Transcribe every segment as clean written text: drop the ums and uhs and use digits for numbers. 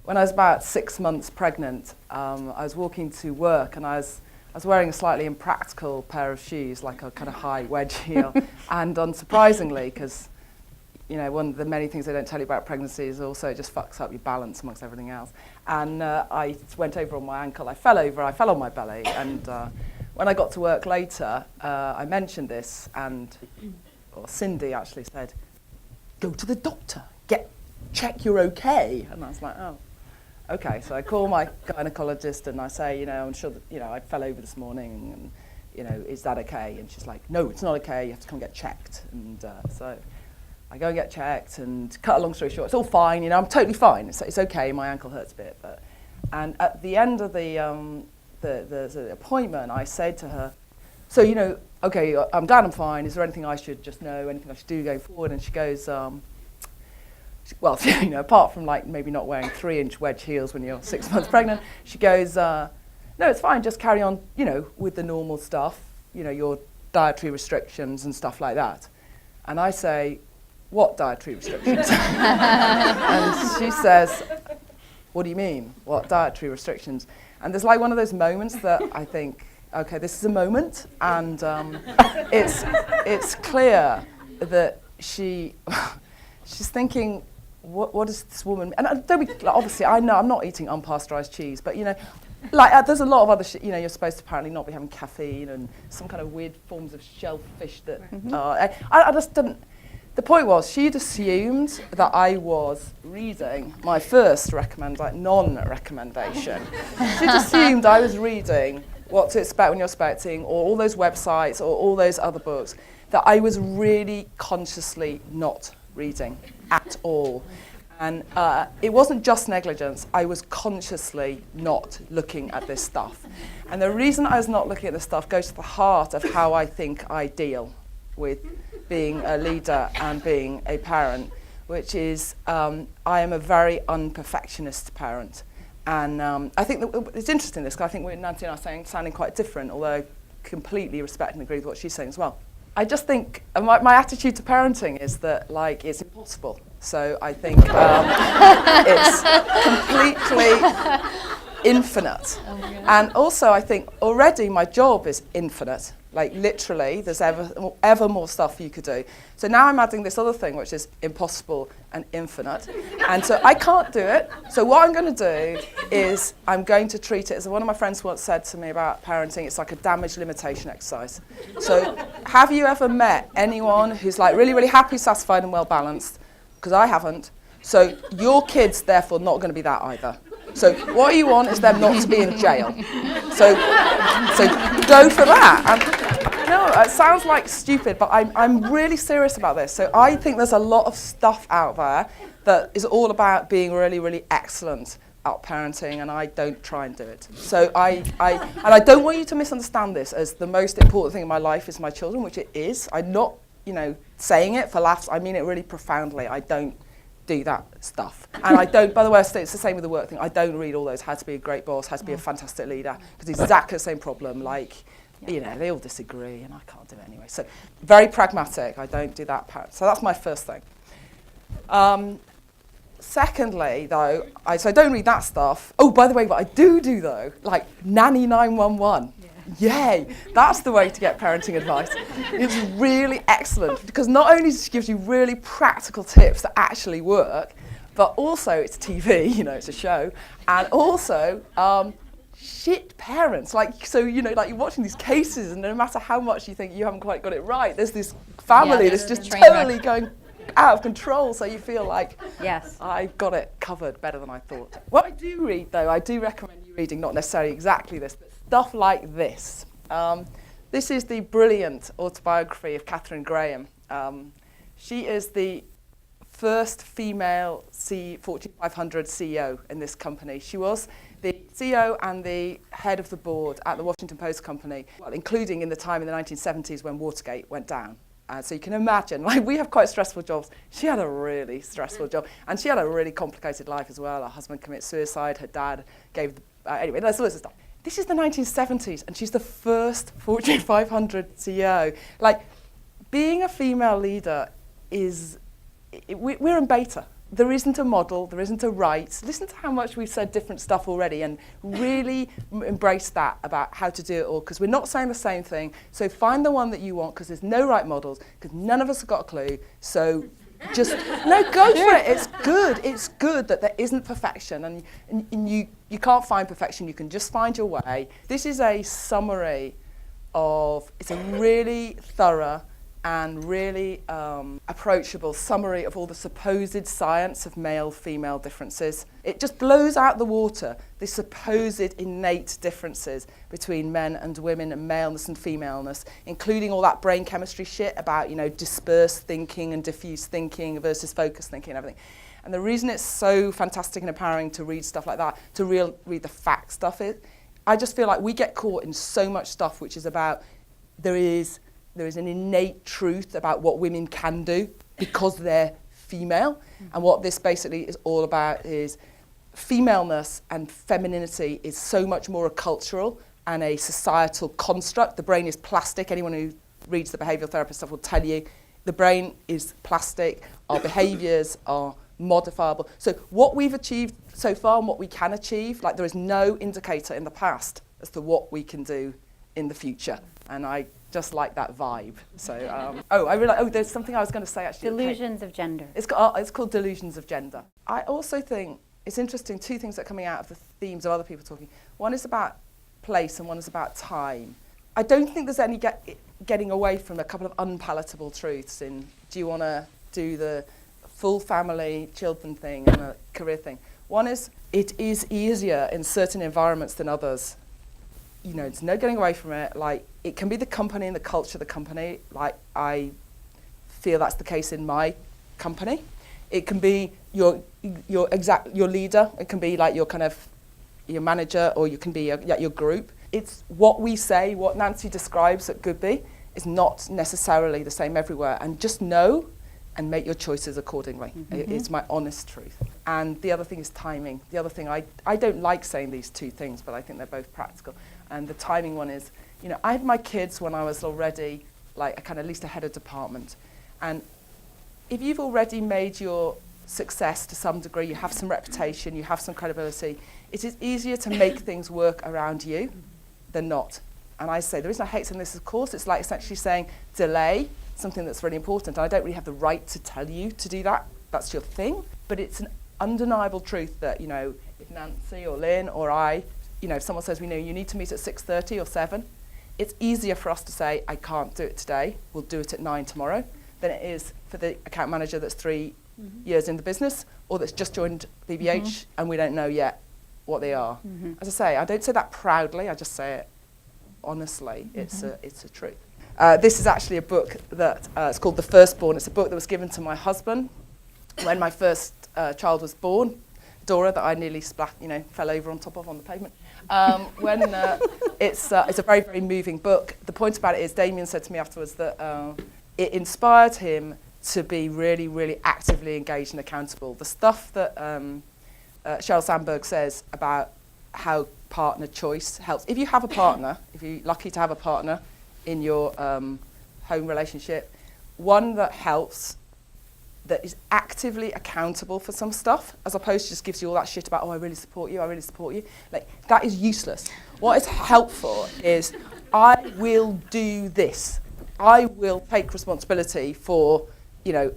when I was about 6 months pregnant, I was walking to work and I was wearing a slightly impractical pair of shoes, like a kind of high wedge heel. And unsurprisingly, because one of the many things they don't tell you about pregnancy is also it just fucks up your balance amongst everything else. And I went over on my ankle. I fell on my belly. And when I got to work later, I mentioned this, or Cindy actually said, "Go to the doctor, check you're okay." And I was like, oh, okay. So I call my gynecologist and I say, I'm sure that, I fell over this morning and, is that okay? And she's like, "No, it's not okay. You have to come get checked." And so I go and get checked, and cut a long story short, it's all fine. I'm totally fine. It's okay. My ankle hurts a bit, and at the end of the appointment, I said to her, "So okay, I'm glad I'm fine. Is there anything I should just know? Anything I should do going forward?" And she goes, well, apart from like maybe not wearing 3-inch wedge heels when you're 6 months pregnant, she goes, "No, it's fine. Just carry on, with the normal stuff. Your dietary restrictions and stuff like that." And I say, "What dietary restrictions?" And she says, "What do you mean? What dietary restrictions?" And there's like one of those moments that I think, okay, this is a moment, and it's clear that she's thinking, what is this woman? And obviously, I know I'm not eating unpasteurized cheese, but there's a lot of other shit. You're supposed to apparently not be having caffeine and some kind of weird forms of shellfish that. I just didn't. The point was, she'd assumed that I was reading my first non-recommendation. She'd assumed I was reading What to Expect When You're Expecting, or all those websites, or all those other books, that I was really consciously not reading at all. And it wasn't just negligence, I was consciously not looking at this stuff. And the reason I was not looking at this stuff goes to the heart of how I think I deal with being a leader and being a parent, which is I am a very unperfectionist parent. And I think that it's interesting this, because I think Nancy and I are sounding quite different, although I completely respect and agree with what she's saying as well. I just think my attitude to parenting is that it's impossible. So I think it's completely infinite. And also I think already my job is infinite. Literally, there's ever more stuff you could do. So now I'm adding this other thing, which is impossible and infinite. And so I can't do it. So what I'm going to do is I'm going to treat it, as one of my friends once said to me about parenting, it's like a damage limitation exercise. So have you ever met anyone who's really, really happy, satisfied and well balanced? Because I haven't. So your kid's therefore not going to be that either. So what you want is them not to be in jail. So go for that. And, it sounds like stupid, but I'm really serious about this. So I think there's a lot of stuff out there that is all about being really, really excellent at parenting, and I don't try and do it. So I don't want you to misunderstand this as the most important thing in my life is my children, which it is. I'm not, saying it for laughs. I mean it really profoundly. I don't do that stuff. And I don't, by the way, it's the same with the work thing. I don't read all those, how to be a great boss, how to be a fantastic leader, because it's exactly the same problem. They all disagree and I can't do it anyway. So very pragmatic, I don't do that part. So that's my first thing. Secondly, though, I don't read that stuff. Oh, by the way, what I do though, Nanny 911. Yay, that's the way to get parenting advice. It's really excellent, because not only does it give you really practical tips that actually work, but also it's TV, it's a show, and also shit parents. You're watching these cases, and no matter how much you think you haven't quite got it right, there's this family that's just totally going out of control, so you feel like, yes, I've got it covered better than I thought. What I do read, though, I do recommend you reading, not necessarily exactly this, but stuff like this. This is the brilliant autobiography of Katharine Graham. She is the first female Fortune 500 CEO in this company. She was the CEO and the head of the board at the Washington Post Company, including in the time in the 1970s when Watergate went down. So you can imagine, we have quite stressful jobs. She had a really stressful job, and she had a really complicated life as well. Her husband committed suicide, her dad gave, anyway, there's all this stuff. This is the 1970s, and she's the first Fortune 500 CEO. Being a female leader is, we're in beta. there isn't a model, there isn't a right. Listen to how much we've said different stuff already, and really embrace that about how to do it all, because we're not saying the same thing. So find the one that you want, because there's no right models, because none of us have got a clue. So just, no, go for it. It's good. It's good that there isn't perfection, and you can't find perfection. You can just find your way. This is a summary of, it's a really thorough and really approachable summary of all the supposed science of male-female differences. It just blows out the water the supposed innate differences between men and women and maleness and femaleness, including all that brain chemistry shit about, dispersed thinking and diffuse thinking versus focused thinking and everything. And the reason it's so fantastic and empowering to read stuff like that, to read the fact stuff, I just feel like we get caught in so much stuff which is about there is an innate truth about what women can do because they're female. And what this basically is all about is femaleness and femininity is so much more a cultural and a societal construct. The brain is plastic. Anyone who reads the behavioural therapist stuff will tell you the brain is plastic. Our behaviours are modifiable. So what we've achieved so far and what we can achieve, like there is no indicator in the past as to what we can do in the future. And I just like that vibe. So, I realised, there's something I was going to say actually. Delusions of gender. It's called Delusions of Gender. I also think it's interesting, two things that are coming out of the themes of other people talking. One is about place and one is about time. I don't think there's any getting away from a couple of unpalatable truths in, do you want to do the full family, children thing and a career thing? One is, it is easier in certain environments than others. There's no getting away from it. Like, it can be the company and the culture of the company. Like, I feel that's the case in my company. It can be your leader. It can be like your manager, or you can be your group. It's what we say, what Nancy describes at Goodby is not necessarily the same everywhere. And just know and make your choices accordingly. Mm-hmm. It's my honest truth. And the other thing is timing. The other thing, I don't like saying these two things, but I think they're both practical. And the timing one is, I had my kids when I was already like a kind of at least a head of department. And if you've already made your success to some degree, you have some reputation, you have some credibility, it is easier to make things work around you than not. And I say, there is no hate in this, of course. It's like essentially saying delay something that's really important. And I don't really have the right to tell you to do that. That's your thing. But it's an undeniable truth that, if Nancy or Lynn or I, if someone says, you need to meet at 6:30 or 7, it's easier for us to say, I can't do it today, we'll do it at 9 tomorrow, than it is for the account manager that's 3 years in the business or that's just joined BBH and we don't know yet what they are. As I say, I don't say that proudly, I just say it honestly. It's a truth. This is actually a book that it's called The Firstborn. It's a book that was given to my husband when my first child was born, Dora, that I nearly fell over on top of on the pavement. It's a very, very moving book. The point about it is, Damien said to me afterwards that it inspired him to be really, really actively engaged and accountable. The stuff that Sheryl Sandberg says about how partner choice helps. If you have a partner, if you're lucky to have a partner in your home relationship, one that helps, that is actively accountable for some stuff, as opposed to just gives you all that shit about, I really support you, I really support you. Like, that is useless. What is helpful is, I will do this. I will take responsibility for,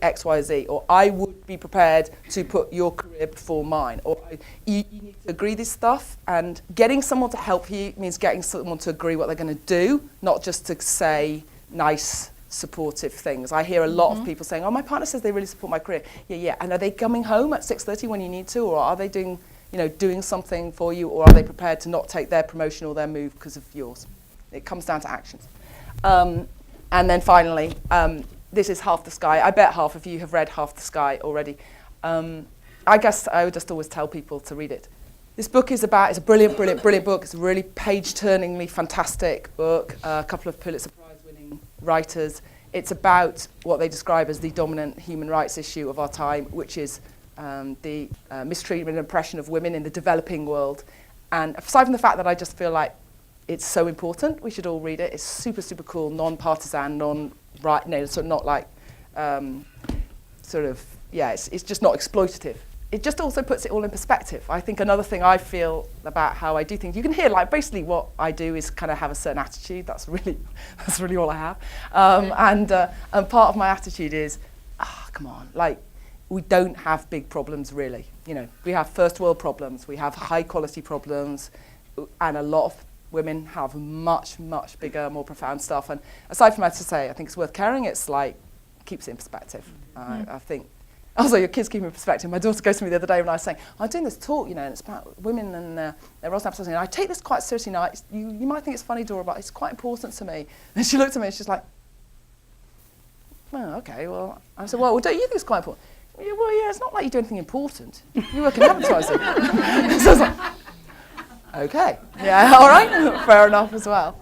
X, Y, Z, or I would be prepared to put your career before mine, or you need to agree this stuff. And getting someone to help you means getting someone to agree what they're going to do, not just to say nice, supportive things. I hear a lot of people saying, my partner says they really support my career. Yeah. And are they coming home at 6:30 when you need to, or are they doing something for you, or are they prepared to not take their promotion or their move because of yours? It comes down to actions. And then finally, this is Half the Sky. I bet half of you have read Half the Sky already. I guess I would just always tell people to read it. This book it's a brilliant, brilliant, brilliant book. It's a really page-turningly fantastic book. A couple of Pulitzer Prize-winning writers. It's about what they describe as the dominant human rights issue of our time, which is the mistreatment and oppression of women in the developing world. And aside from the fact that I just feel like it's so important, we should all read it. It's super, super cool, non-partisan, sort of not like sort of yeah, it's just not exploitative. It just also puts it all in perspective. I think another thing I feel about how I do things, you can hear like basically what I do is kind of have a certain attitude. That's really all I have. And part of my attitude is, come on, like we don't have big problems really. You know, we have first world problems, we have high quality problems, and a lot of women have much bigger, more profound stuff. And aside from that, to say, I think it's worth caring. It's like keeps it in perspective. I think. Also, your kids keep in perspective. My daughter goes to me the other day when I was saying, I'm doing this talk, you know, and it's about women and their roles and episodes. And I take this quite seriously now. You might think it's funny, Dora, but it's quite important to me. And she looked at me and she's like, well, okay, well. I said, well, don't you think it's quite important? Well, yeah, it's not like you do anything important. You work in advertising. So I was like, okay, yeah, all right, fair enough as well.